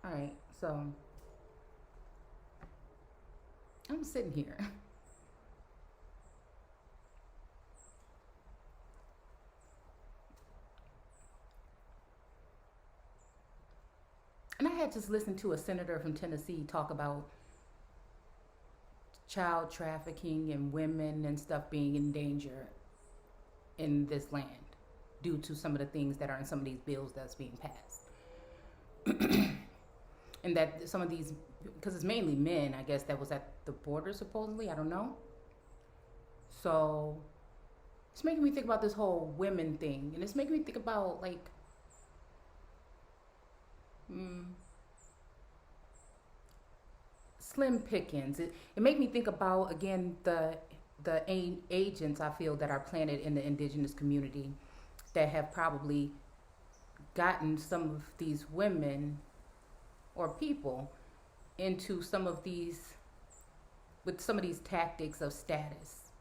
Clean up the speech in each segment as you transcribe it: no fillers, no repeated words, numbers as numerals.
All right, so I'm sitting here and I had just listened to a senator from Tennessee talk about child trafficking and women and stuff being in danger in this land due to some of the things that are in some of these bills that's being passed. And that some of these, because it's mainly men, I guess, that was at the border supposedly. I don't know. So it's making me think about this whole women thing, and it's making me think about like, mm, slim pickings. It made me think about again the agents I feel that are planted in the indigenous community that have probably gotten some of these women or people into some of these with some of these tactics of status.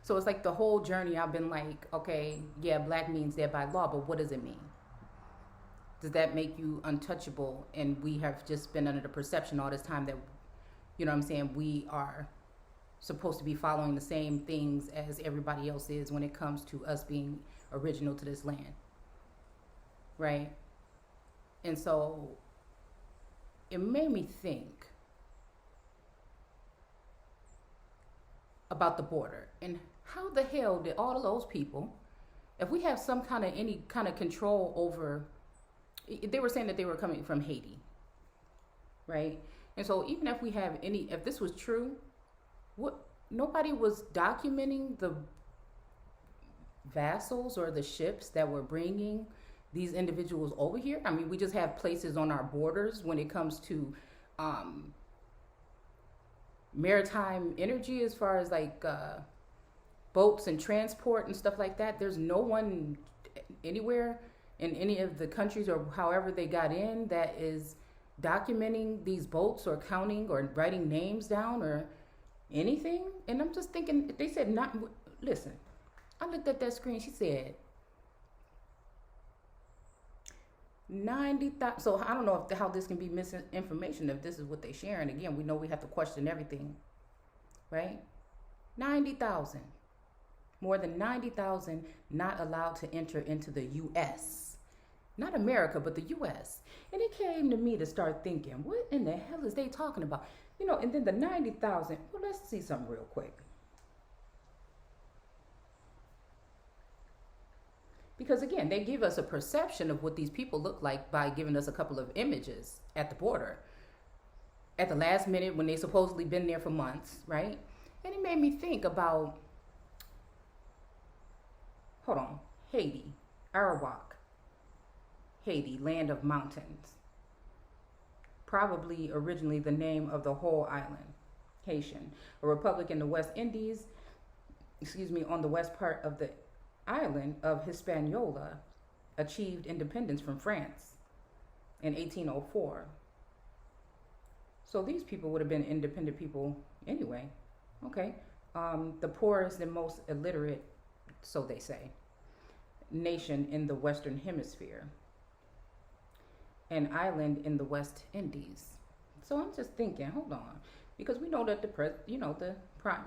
So it's like the whole journey I've been like, okay, yeah, black means dead by law, but what does it mean? Does that make you untouchable? And we have just been under the perception all this time that, you know what I'm saying, we are supposed to be following the same things as everybody else is when it comes to us being original to this land, right? And so it made me think about the border and how the hell did all of those people, if we have some kind of any kind of control over, they were saying that they were coming from Haiti, right? And so even if we have any, if this was true, what, nobody was documenting the vessels or the ships that were bringing these individuals over here. I mean, we just have places on our borders when it comes to um, maritime energy, as far as like boats and transport and stuff like that. There's no one anywhere in any of the countries or however they got in that is documenting these boats or counting or writing names down or anything. And I'm just thinking, they said not, listen, I looked at that screen, she said 90,000. So I don't know if how this can be misinformation if this is what they share. And again, we know we have to question everything, right? 90,000, more than 90,000 not allowed to enter into the U.S. Not America, but the U.S. And it came to me to start thinking, what in the hell is they talking about? You know, and then the 90,000, well, let's see something real quick. Because again, they give us a perception of what these people look like by giving us a couple of images at the border at the last minute when they supposedly been there for months, right? And it made me think about, hold on, Haiti, Arawak, Haiti, land of mountains. Probably originally the name of the whole island, Haitian, a republic in the West Indies, on the west part of the island of Hispaniola, achieved independence from France in 1804. So these people would have been independent people anyway. Okay. The poorest and most illiterate, so they say, nation in the Western Hemisphere, an island in the West Indies. So I'm just thinking, hold on, because we know that the prime,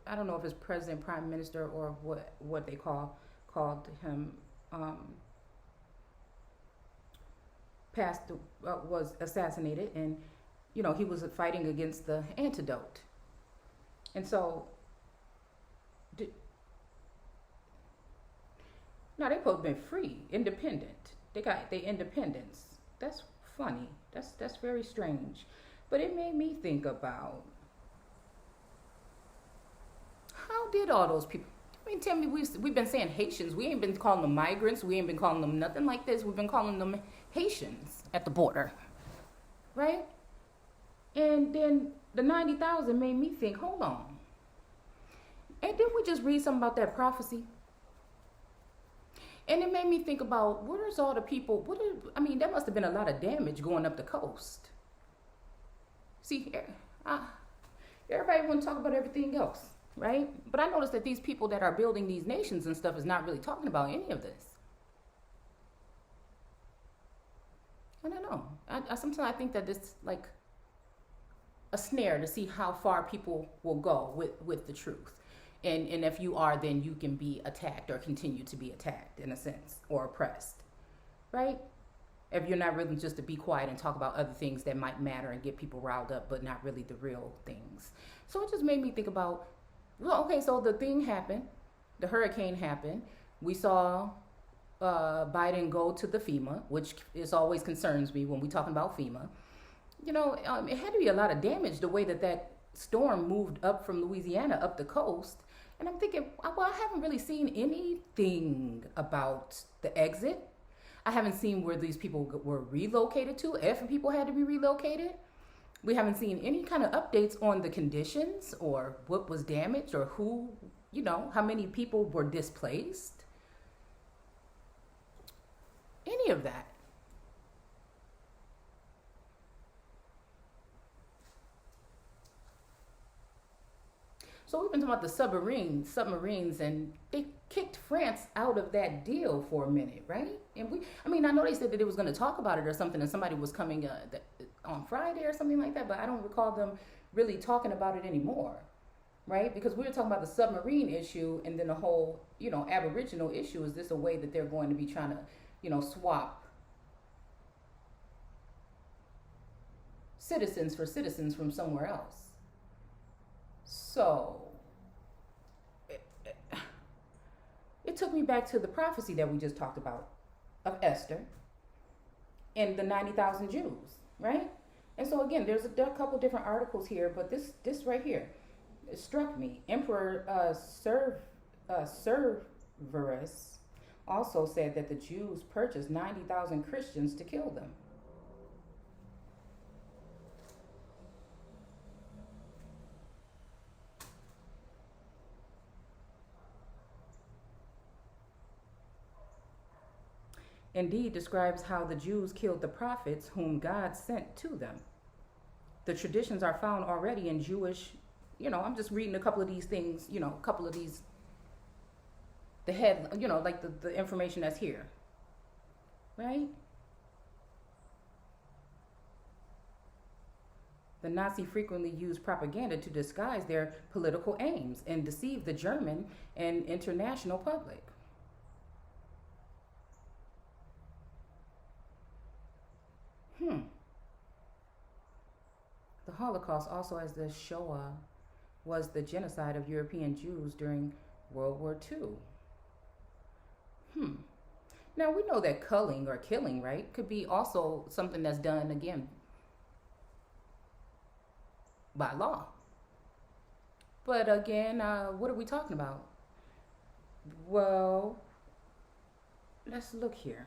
I don't know if it's president, prime minister, or what they called him, passed, was assassinated, and he was fighting against the antidote, and so. No, they supposed to be free, independent. They got their independence. That's funny. That's very strange. But it made me think about, how did all those people? I mean, tell me, we've been saying Haitians. We ain't been calling them migrants. We ain't been calling them nothing like this. We've been calling them Haitians at the border, right? And then the 90,000 made me think, hold on. And didn't we just read something about that prophecy? And it made me think about, where's all the people? There must have been a lot of damage going up the coast. See, everybody want to talk about everything else, right? But I noticed that these people that are building these nations and stuff is not really talking about any of this. I sometimes I think that it's like a snare to see how far people will go with the truth. And if you are, then you can be attacked or continue to be attacked in a sense or oppressed, right? If you're not really just to be quiet and talk about other things that might matter and get people riled up, but not really the real things. So it just made me think about, well, okay, so the thing happened, the hurricane happened. We saw Biden go to the FEMA, which is always concerns me when we talking about FEMA. You know, it had to be a lot of damage the way that storm moved up from Louisiana up the coast. And I'm thinking, well, I haven't really seen anything about the exit. I haven't seen where these people were relocated to, if people had to be relocated. We haven't seen any kind of updates on the conditions or what was damaged or who, you know, how many people were displaced. Any of that. So we've been talking about the submarines, and they kicked France out of that deal for a minute, right? And I know they said that they was going to talk about it or something, and somebody was coming on Friday or something like that, but I don't recall them really talking about it anymore, right? Because we were talking about the submarine issue, and then the whole, you know, Aboriginal issue. Is this a way that they're going to be trying to, you know, swap citizens for citizens from somewhere else? So it took me back to the prophecy that we just talked about of Esther and the 90,000 Jews, right? And so again, there are a couple different articles here, but this right here, it struck me. Emperor Severus also said that the Jews purchased 90,000 Christians to kill them. Indeed describes how the Jews killed the prophets whom God sent to them. The traditions are found already in Jewish, you know, I'm just reading a couple of these things, you know, a couple of these, the head, you know, like the information that's here, right? The Nazi frequently used propaganda to disguise their political aims and deceive the German and international public. The Holocaust, also as the Shoah, was the genocide of European Jews during World War II. Now we know that culling or killing, right, could be also something that's done again by law. But again, what are we talking about? Well, let's look here.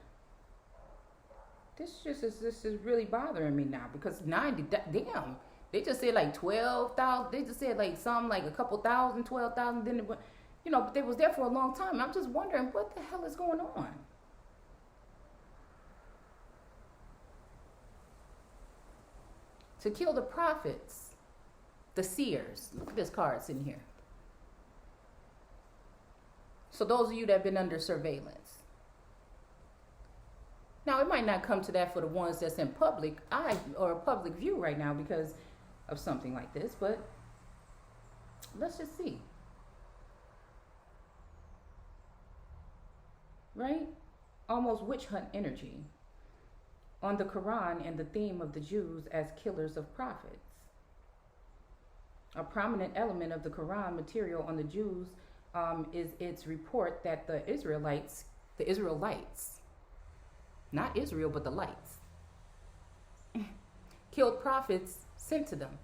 This is really bothering me now, because 90, damn, they just said like 12,000. They just said like some, like a couple thousand, 12,000. Then it went, you know, but they was there for a long time. I'm just wondering what the hell is going on. To kill the prophets, the seers. Look at this card sitting here. So those of you that have been under surveillance. Now, it might not come to that for the ones that's in public eye or public view right now because of something like this, but let's just see. Right? Almost witch hunt energy on the Quran and the theme of the Jews as killers of prophets. A prominent element of the Quran material on the Jews is its report that the Israelites, not Israel, but the lights, killed prophets sent to them.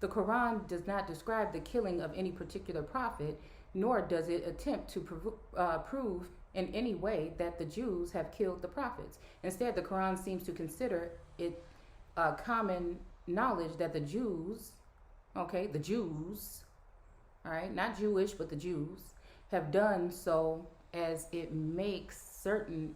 The Quran does not describe the killing of any particular prophet, nor does it attempt to prove in any way that the Jews have killed the prophets. Instead, the Quran seems to consider it common knowledge that the Jews, all right, not Jewish, but the Jews, have done so, as it makes certain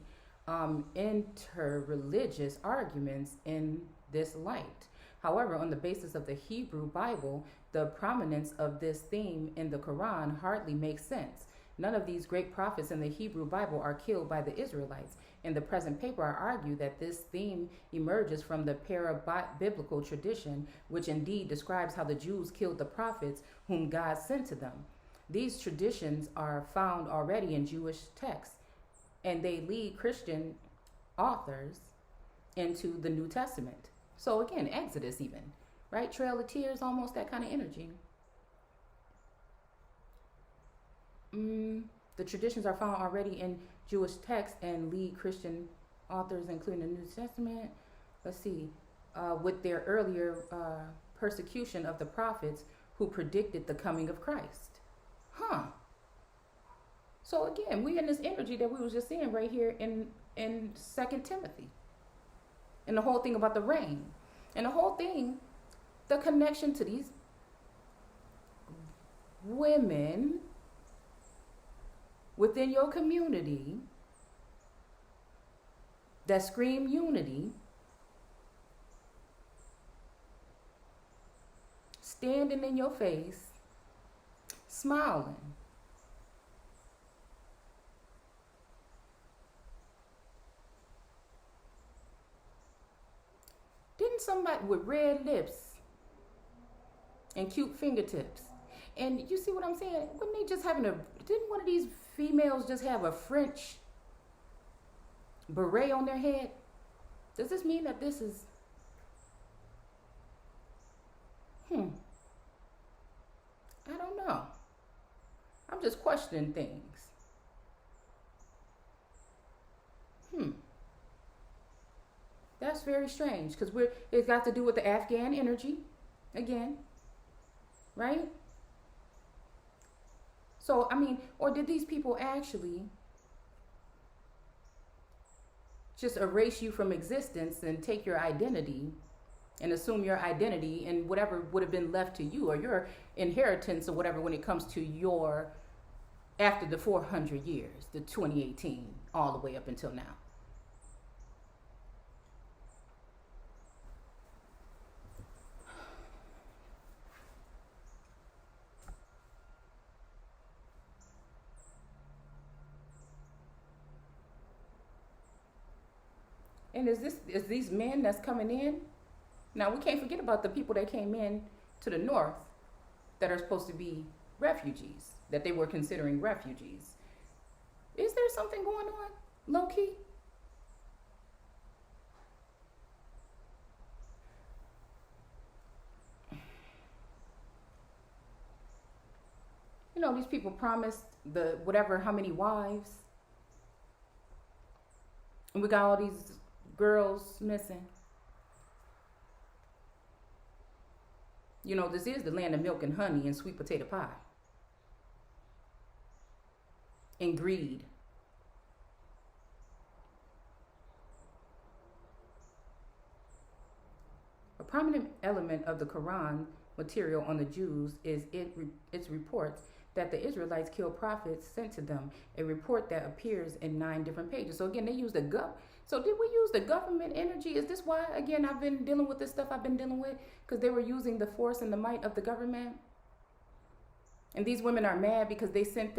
inter-religious arguments in this light. However, on the basis of the Hebrew Bible, the prominence of this theme in the Quran hardly makes sense. None of these great prophets in the Hebrew Bible are killed by the Israelites. In the present paper, I argue that this theme emerges from the para-biblical tradition, which indeed describes how the Jews killed the prophets whom God sent to them. These traditions are found already in Jewish texts, and they lead Christian authors into the New Testament. So again, Exodus even, right? Trail of Tears, almost that kind of energy. The traditions are found already in Jewish texts and lead Christian authors, including the New Testament. Let's see, with their earlier persecution of the prophets who predicted the coming of Christ. So again, we in this energy that we was just seeing right here in 2 Timothy. And the whole thing about the rain. And the whole thing, the connection to these women within your community that scream unity, standing in your face, smiling. Didn't somebody with red lips and cute fingertips? And you see what I'm saying? Wouldn't they just didn't one of these females just have a French beret on their head? Does this mean that this is, I don't know. I'm just questioning things. That's very strange, because it's got to do with the Afghan energy again, right? So, I mean, or did these people actually just erase you from existence and take your identity and assume your identity and whatever would have been left to you or your inheritance or whatever when it comes to your, after the 400 years, the 2018, all the way up until now? And is these men that's coming in? Now, we can't forget about the people that came in to the north that are supposed to be refugees, that they were considering refugees. Is there something going on, low key? You know, these people promised the whatever, how many wives. And we got all these girls missing. You know, this is the land of milk and honey and sweet potato pie. And greed. A prominent element of the Quran material on the Jews is its reports that the Israelites killed prophets sent to them, a report that appears in 9 different pages. So again, they used so did we use the government energy? Is this why, again, I've been dealing with this stuff I've been dealing with? Because they were using the force and the might of the government? And these women are mad because they sent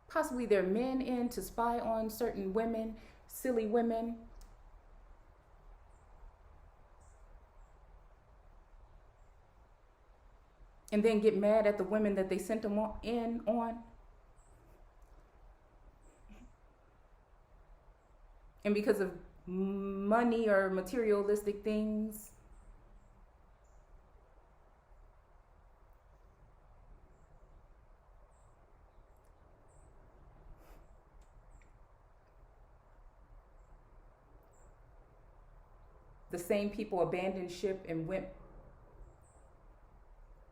possibly their men in to spy on certain women, silly women. And then get mad at the women that they sent them on. And because of money or materialistic things. The same people abandoned ship and went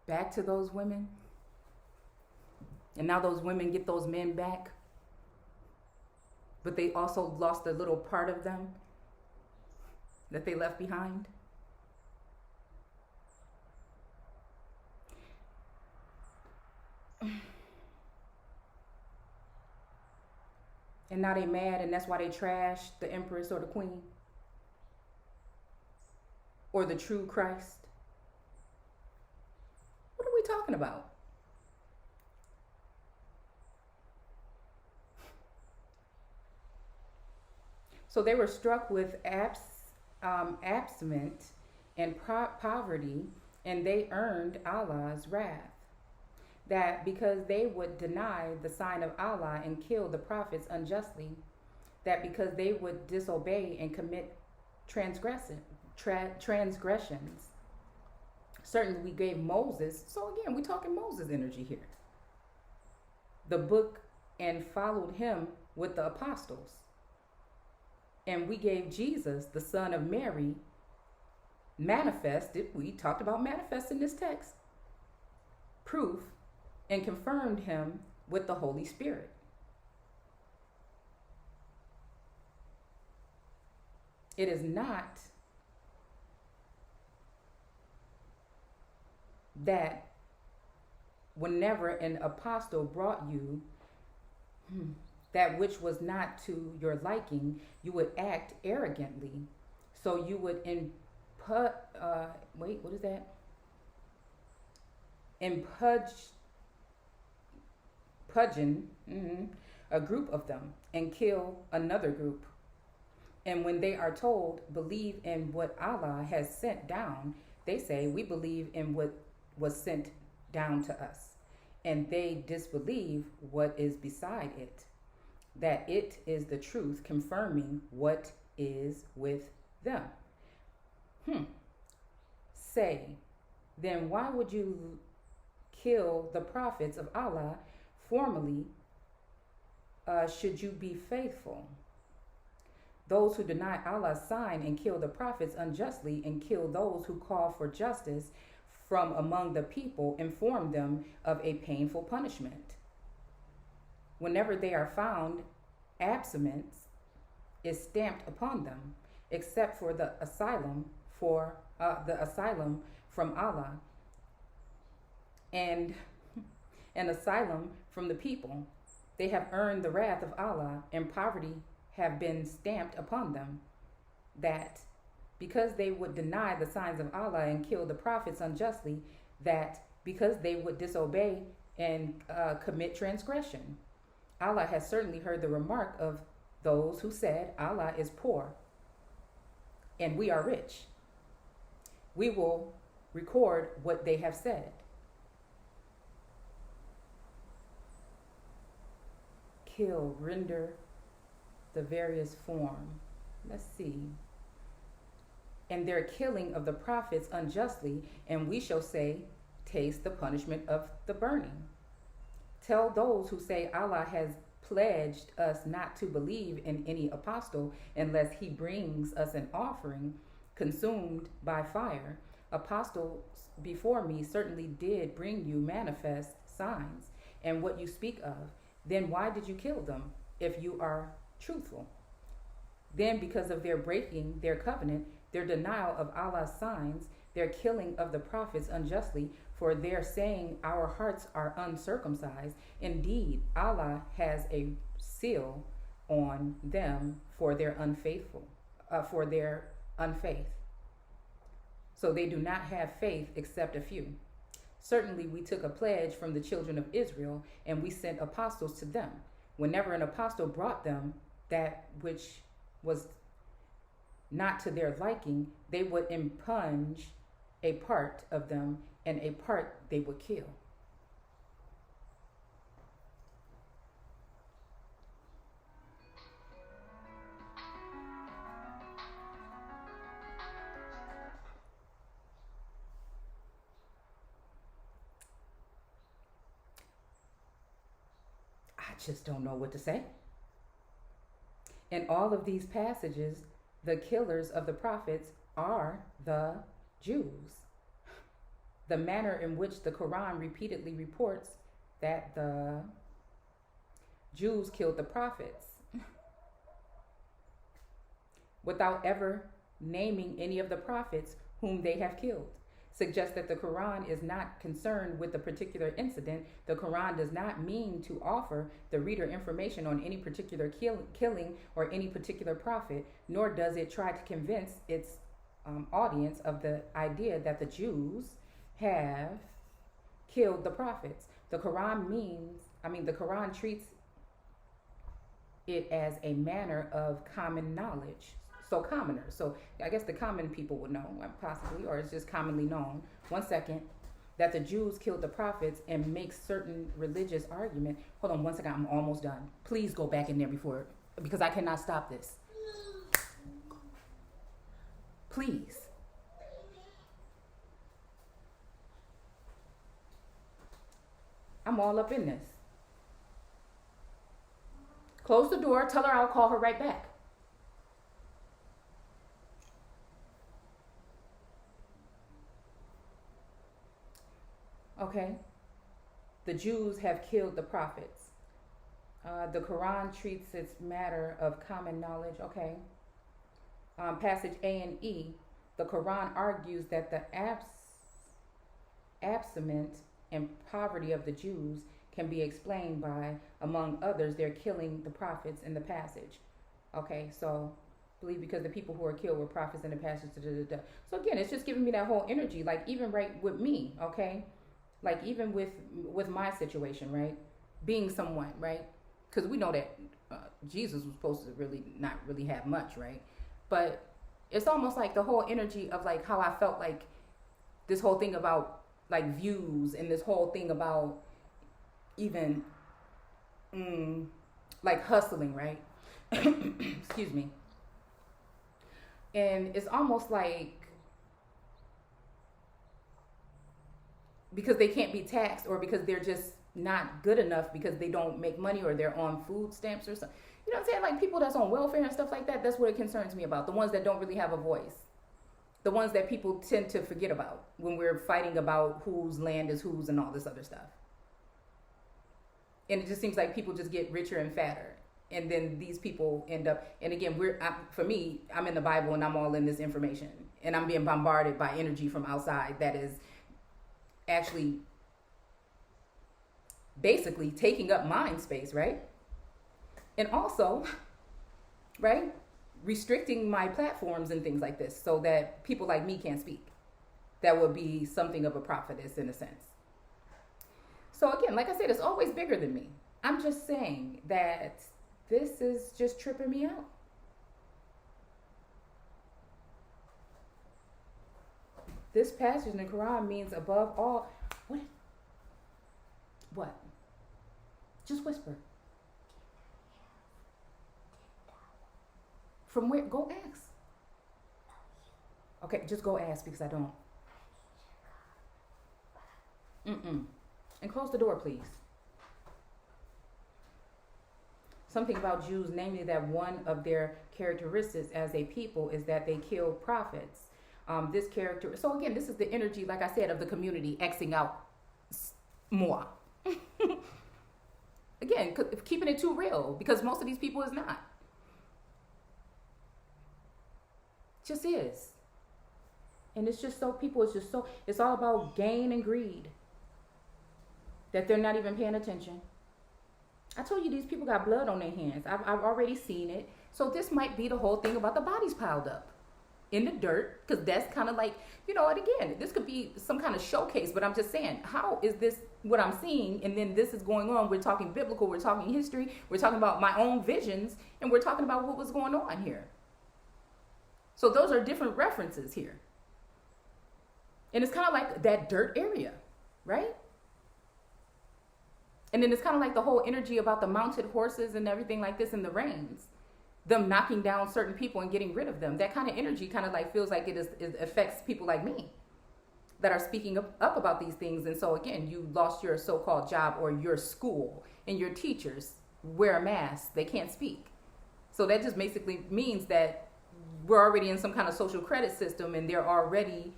back to those women. And now those women get those men back. But they also lost a little part of them that they left behind. And now they mad, and that's why they trash the empress or the queen. Or the true Christ. talking about? So they were struck with absent and poverty, and they earned Allah's wrath. That because they would deny the sign of Allah and kill the prophets unjustly, that because they would disobey and commit transgressions. Certainly we gave Moses, so again, we're talking Moses energy here, the book, and followed him with the apostles. And we gave Jesus, the son of Mary, manifested, we talked about manifest in this text, proof, and confirmed him with the Holy Spirit. It is not that whenever an apostle brought you that which was not to your liking, you would act arrogantly. So you would impugn a group of them and kill another group. And when they are told, believe in what Allah has sent down, they say, we believe in what was sent down to us. And they disbelieve what is beside it, that it is the truth, confirming what is with them. Say, then why would you kill the prophets of Allah? Formerly, should you be faithful? Those who deny Allah's sign and kill the prophets unjustly and kill those who call for justice from among the people, inform them of a painful punishment. Whenever they are found, abstinence is stamped upon them, except for the asylum from Allah and an asylum from the people. They have earned the wrath of Allah, and poverty have been stamped upon them, that because they would deny the signs of Allah and kill the prophets unjustly, that because they would disobey and commit transgression. Allah has certainly heard the remark of those who said, Allah is poor and we are rich. We will record what they have said. Kill, render the various form. Let's see. And their killing of the prophets unjustly, and we shall say, taste the punishment of the burning. Tell those who say Allah has pledged us not to believe in any apostle unless he brings us an offering consumed by fire. Apostles before me certainly did bring you manifest signs and what you speak of. Then why did you kill them if you are truthful? Then because of their breaking their covenant, their denial of Allah's signs, their killing of the prophets unjustly, for their saying our hearts are uncircumcised. Indeed, Allah has a seal on them for their unfaith. So they do not have faith except a few. Certainly we took a pledge from the children of Israel, and we sent apostles to them. Whenever an apostle brought them that which was not to their liking, they would impugn a part of them, and a part they would kill. I just don't know what to say. In all of these passages, the killers of the prophets are the Jews. The manner in which the Quran repeatedly reports that the Jews killed the prophets without ever naming any of the prophets whom they have killed suggests that the Quran is not concerned with the particular incident. The Quran does not mean to offer the reader information on any particular killing or any particular prophet, nor does it try to convince its audience of the idea that the Jews have killed the prophets. The Quran treats it as a manner of common knowledge. So commoners. So I guess the common people would know, possibly, or it's just commonly known. 1 second. That the Jews killed the prophets and make certain religious argument. Hold on 1 second. I'm almost done. Please go back in there because I cannot stop this. Please. I'm all up in this. Close the door. Tell her I'll call her right back. Okay. The Jews have killed the prophets. The Quran treats its matter of common knowledge. Okay. Passage A and E. The Quran argues that the absent and poverty of the Jews can be explained by, among others, their killing the prophets in the passage. Okay, so believe because the people who are killed were prophets in the passage. So again, it's just giving me that whole energy, like even right with me, okay? Like even with my situation, right? Being someone, right? Because we know that Jesus was supposed to really not really have much, right? But it's almost like the whole energy of like how I felt like this whole thing about like views and this whole thing about even like hustling, right? Excuse me. And it's almost like because they can't be taxed or because they're just not good enough because they don't make money or they're on food stamps or something. You know what I'm saying? Like people that's on welfare and stuff like that, that's what it concerns me about. The ones that don't really have a voice. The ones that people tend to forget about when we're fighting about whose land is whose and all this other stuff. And it just seems like people just get richer and fatter. And then these people end up, and again, for me, I'm in the Bible and I'm all in this information. And I'm being bombarded by energy from outside that is actually basically taking up mind space, right? And also, right, restricting my platforms and things like this so that people like me can't speak. That would be something of a prophetess in a sense. So again, like I said, it's always bigger than me. I'm just saying that this is just tripping me out. This passage in the Quran means above all. What? Just whisper. From where? Go ask. Okay, just go ask because I don't. And close the door, please. Something about Jews, namely that one of their characteristics as a people is that they kill prophets. This character. So again, this is the energy, like I said, of the community Xing out more. Again, keeping it too real because most of these people is not. Just is. And it's just so, people, it's all about gain and greed. That they're not even paying attention. I told you these people got blood on their hands. I've already seen it. So this might be the whole thing about the bodies piled up in the dirt. Because that's kind of like, and again, this could be some kind of showcase. But I'm just saying, how is this what I'm seeing? And then this is going on. We're talking biblical. We're talking history. We're talking about my own visions. And we're talking about what was going on here. So those are different references here. And it's kind of like that dirt area, right? And then it's kind of like the whole energy about the mounted horses and everything like this in the rains. Them knocking down certain people and getting rid of them. That kind of energy kind of like feels like it affects people like me that are speaking up about these things. And so again, you lost your so-called job or your school and your teachers wear a mask. They can't speak. So that just basically means that we're already in some kind of social credit system and they're already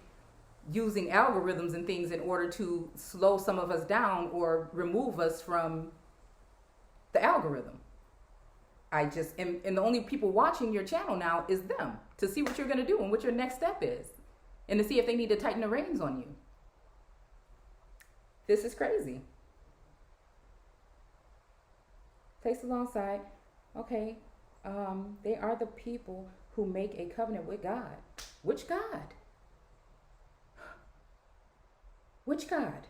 using algorithms and things in order to slow some of us down or remove us from the algorithm. And the only people watching your channel now is them to see what you're going to do and what your next step is and to see if they need to tighten the reins on you. This is crazy. Place alongside, okay, they are the people who make a covenant with God. Which God? Which God?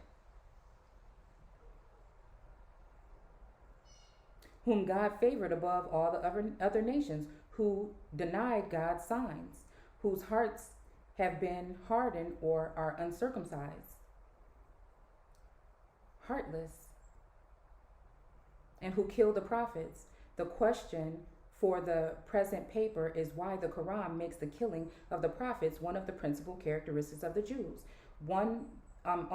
whom God favored above all the other nations, who denied God's signs, whose hearts have been hardened or are uncircumcised, heartless, and who killed the prophets. The question for the present paper is why the Quran makes the killing of the prophets one of the principal characteristics of the Jews. On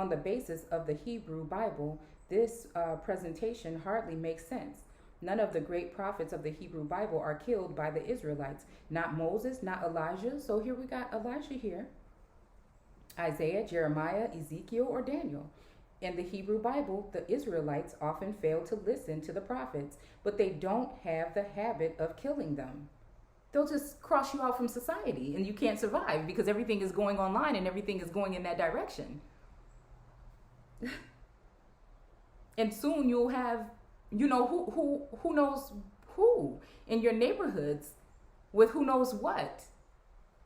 the basis of the Hebrew Bible, this presentation hardly makes sense. None of the great prophets of the Hebrew Bible are killed by the Israelites. Not Moses, not Elijah. So here we got Elijah here. Isaiah, Jeremiah, Ezekiel, or Daniel. In the Hebrew Bible, the Israelites often fail to listen to the prophets, but they don't have the habit of killing them. They'll just cross you out from society and you can't survive because everything is going online and everything is going in that direction. And soon you'll have, who knows who in your neighborhoods with who knows what.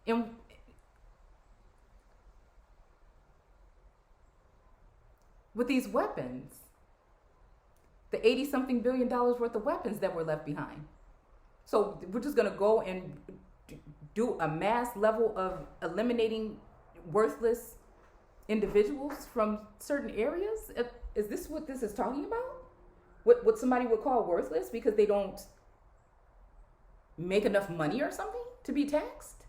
And with these weapons, the 80-something billion worth of weapons that were left behind. So we're just going to go and do a mass level of eliminating worthless individuals from certain areas? Is this what this is talking about? What somebody would call worthless because they don't make enough money or something to be taxed?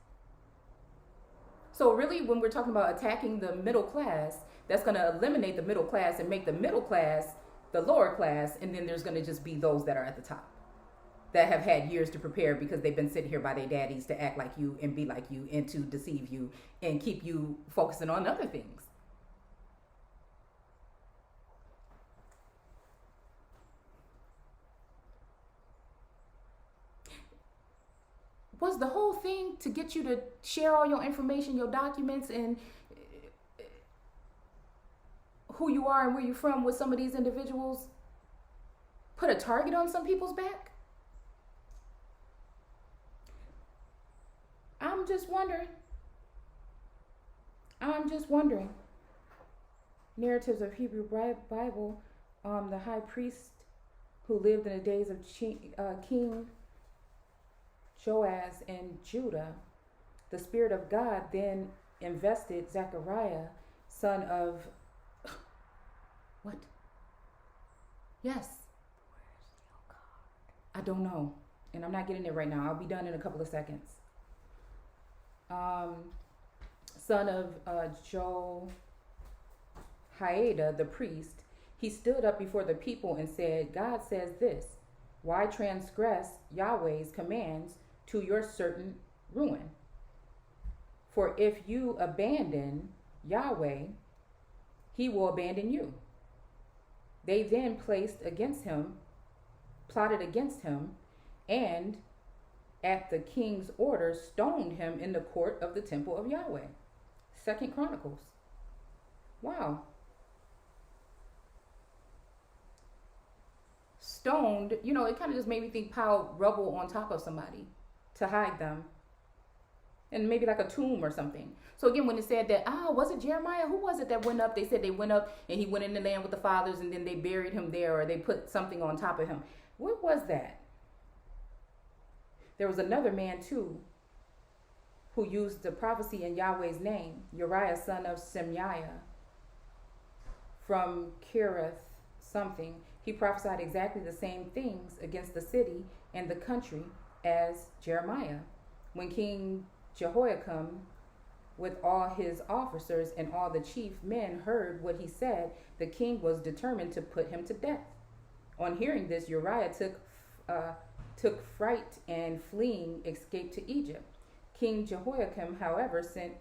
So really, when we're talking about attacking the middle class, that's going to eliminate the middle class and make the middle class the lower class, and then there's going to just be those that are at the top that have had years to prepare because they've been sitting here by their daddies to act like you and be like you and to deceive you and keep you focusing on other things. Was the whole thing to get you to share all your information, your documents, and who you are and where you're from with some of these individuals? Put a target on some people's back? I'm just wondering. Narratives of Hebrew Bible, the high priest who lived in the days of King Joaz in Judah. The Spirit of God then invested Zechariah, son of what? Yes. Where's your card? I don't know. And I'm not getting it right now. I'll be done in a couple of seconds. Son of Jehoiada, the priest, he stood up before the people and said, God says this, why transgress Yahweh's commands to your certain ruin? For if you abandon Yahweh, he will abandon you. They then plotted against him, and at the king's order stoned him in the court of the temple of Yahweh. 2 Chronicles. Wow. Stoned, it kind of just made me think pile rubble on top of somebody to hide them. And maybe like a tomb or something. So again, when it said that, was it Jeremiah? Who was it that went up? They said they went up and he went in the land with the fathers and then they buried him there, or they put something on top of him. What was that? There was another man too who used the prophecy in Yahweh's name, Uriah, son of Shemaiah, from Kirith something. He prophesied exactly the same things against the city and the country as Jeremiah. When King Jehoiakim, with all his officers and all the chief men, heard what he said, the king was determined to put him to death. On hearing this, Uriah took fright and fleeing escaped to Egypt. King Jehoiakim, however, sent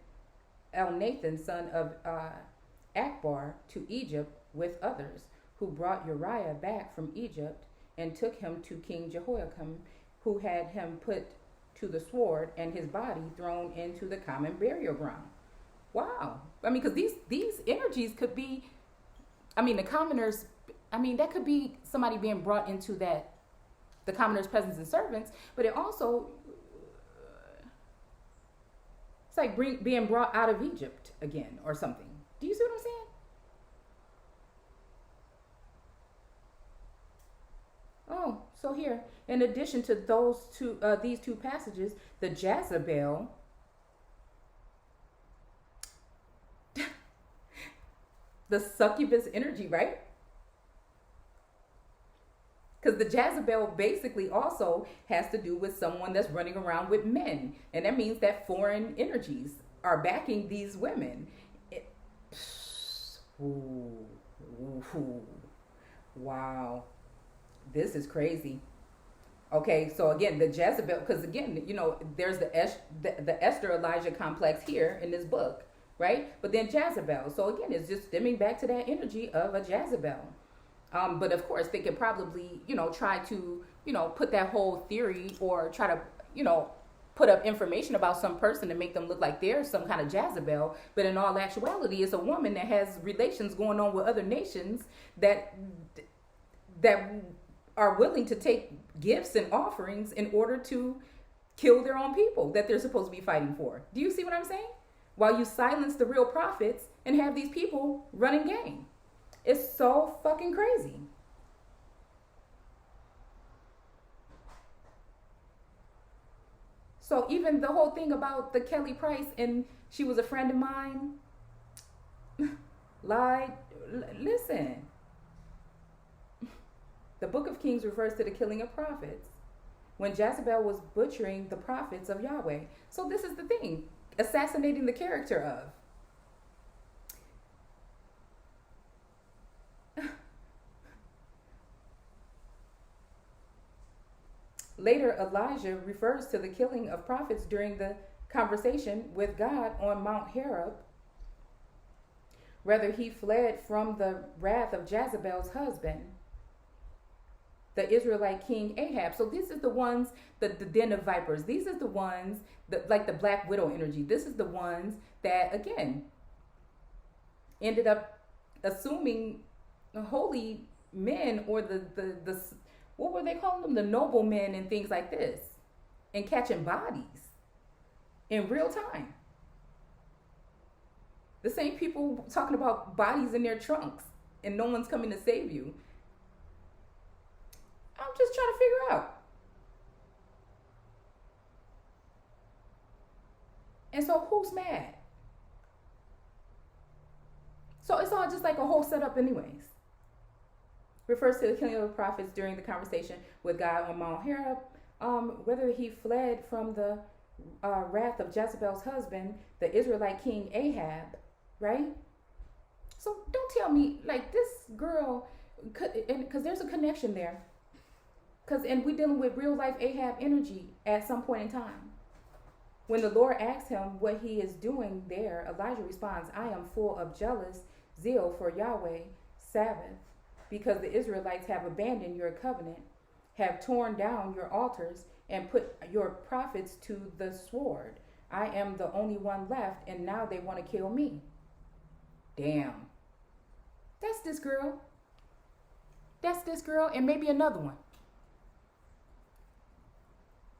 Elnathan, son of Akbar, to Egypt with others, who brought Uriah back from Egypt and took him to King Jehoiakim, who had him put to the sword and his body thrown into the common burial ground. Wow. Because these energies could be, the commoners, that could be somebody being brought into the commoners, peasants, and servants, but it also, it's like being brought out of Egypt again or something. Do you see what I'm saying? Oh, So here, in addition to these two passages, the Jezebel, the succubus energy, right? Because the Jezebel basically also has to do with someone that's running around with men. And that means that foreign energies are backing these women. Ooh, ooh, wow. This is crazy. Okay, so again, the Jezebel, because again, there's the Esther Elijah complex here in this book, right? But then Jezebel. So again, it's just stemming back to that energy of a Jezebel. But of course, they could probably, try to, put that whole theory or try to, put up information about some person to make them look like they're some kind of Jezebel. But in all actuality, it's a woman that has relations going on with other nations that are willing to take gifts and offerings in order to kill their own people that they're supposed to be fighting for. Do you see what I'm saying? While you silence the real prophets and have these people running game. It's so fucking crazy. So even the whole thing about the Kelly Price and she was a friend of mine, lied. Listen, the Book of Kings refers to the killing of prophets when Jezebel was butchering the prophets of Yahweh. So this is the thing, assassinating the character of. Later, Elijah refers to the killing of prophets during the conversation with God on Mount Horeb. Rather, he fled from the wrath of Jezebel's husband, the Israelite king Ahab. So this is the ones, the den of vipers. These are the ones, like the Black Widow energy. This is the ones that, again, ended up assuming the holy men or the what were they calling them? The noblemen and things like this. And catching bodies in real time. The same people talking about bodies in their trunks and no one's coming to save you. I'm just trying to figure out. And so who's mad? So it's all just like a whole setup anyways. Refers to the killing of the prophets during the conversation with God on Mount Horeb. Whether he fled from the wrath of Jezebel's husband, the Israelite king Ahab, right? So don't tell me like this girl, because there's a connection there. And we're dealing with real life Ahab energy at some point in time. When the Lord asks him what he is doing there, Elijah responds, I am full of jealous zeal for Yahweh, Sabbath, because the Israelites have abandoned your covenant, have torn down your altars, and put your prophets to the sword. I am the only one left, and now they want to kill me. Damn. That's this girl. That's this girl and maybe another one.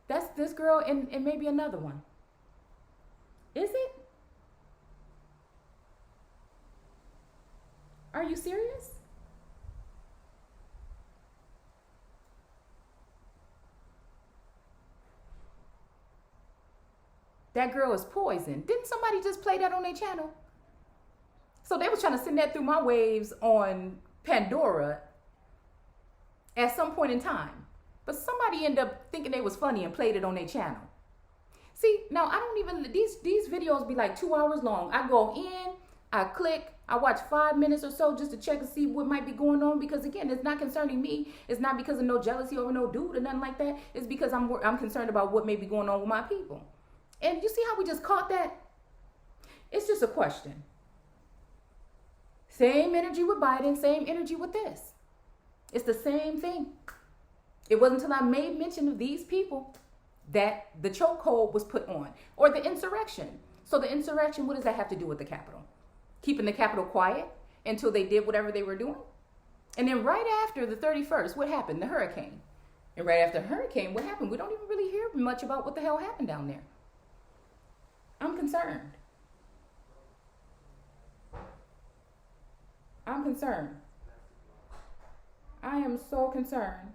That's this girl and maybe another one. Is it? Are you serious? That girl is poison. Didn't somebody just play that on their channel? So they was trying to send that through my waves on Pandora at some point in time. But somebody ended up thinking they was funny and played it on their channel. See, now I don't even, these videos be like 2 hours long. I go in, I click, I watch 5 minutes or so just to check and see what might be going on. Because again, it's not concerning me. It's not because of no jealousy over no dude or nothing like that. It's because I'm concerned about what may be going on with my people. And you see how we just caught that? It's just a question. Same energy with Biden, same energy with this. It's the same thing. It wasn't until I made mention of these people that the chokehold was put on, or the insurrection. So the insurrection, what does that have to do with the Capitol? Keeping the Capitol quiet until they did whatever they were doing? And then right after the 31st, what happened? The hurricane. And right after the hurricane, what happened? We don't even really hear much about what the hell happened down there. I'm concerned. I'm concerned. I am so concerned.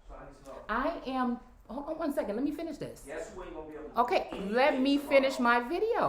So I I am. Hold on one second. Let me finish this. Guess who ain't gonna be able to Okay, let me finish my video.